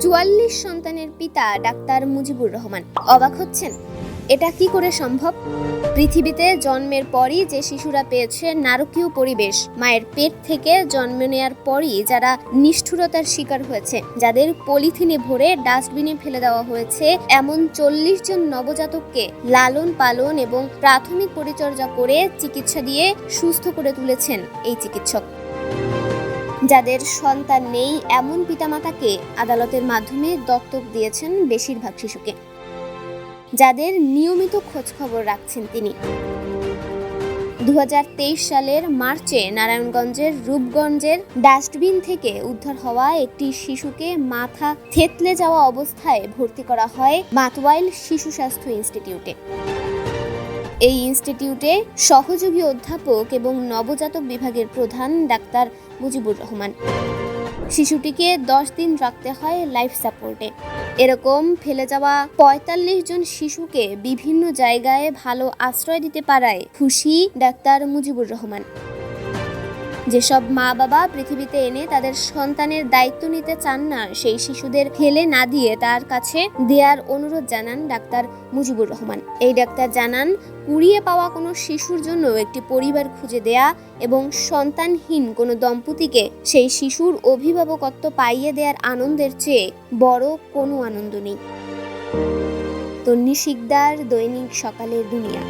44 সন্তানের পিতা ডাক্তার মুজিবুর রহমান। অবাক হচ্ছেন? এটা কি করে সম্ভব? পৃথিবীতে জন্মের পরই যে শিশুরা পেয়েছে নারকীয় পরিবেশ, মায়ের পেট থেকে জন্ম নেওয়ার পরই যারা নিষ্ঠুরতার শিকার হয়েছে, যাদের পলিথিনে ভরে ডাস্টবিনে ফেলে দেওয়া হয়েছে, এমন 40 জন নবজাতককে লালন পালন এবং প্রাথমিক পরিচর্যা করে চিকিৎসা দিয়ে সুস্থ করে তুলেছেন এই চিকিৎসক। যাদের সন্তান নেই এমন পিতামাতাকে আদালতের মাধ্যমে দত্তক দিয়েছেন বেশিরভাগ শিশুকে, যাদের নিয়মিত খোঁজ খবর রাখছেন তিনি। 2023 সালের মার্চে নারায়ণগঞ্জের রূপগঞ্জের ডাস্টবিন থেকে উদ্ধার হওয়া একটি শিশুকে মাথা থেতলে যাওয়া অবস্থায় ভর্তি করা হয় মাতওয়াইল শিশু স্বাস্থ্য ইনস্টিটিউটে। এই ইনস্টিটিউটে সহযোগী অধ্যাপক এবং নবজাতক বিভাগের প্রধান ডাক্তার মুজিবুর রহমান। শিশুটিকে 10 দিন রাখতে হয় লাইফ সাপোর্টে। এরকম ফেলে যাওয়া 45 জন শিশুকে বিভিন্ন জায়গায় ভালো আশ্রয় দিতে পারায় খুশি ডাক্তার মুজিবুর রহমান। যেসব মা বাবা পৃথিবীতে এনে তাদের সন্তানের দায়িত্ব নিতে চান না, সেই শিশুদের ফেলে না দিয়ে তার কাছে দেওয়ার অনুরোধ জানান ডাক্তার মুজিবুর রহমান। এই ডাক্তার জানান, কুড়িয়ে পাওয়া কোনো শিশুর জন্য একটি পরিবার খুঁজে দেয়া এবং সন্তানহীন কোনো দম্পতিকে সেই শিশুর অভিভাবকত্ব পাইয়ে দেওয়ার আনন্দের চেয়ে বড় কোনো আনন্দ নেই। তন্নি শিকদার, দৈনিক সকালের দুনিয়া।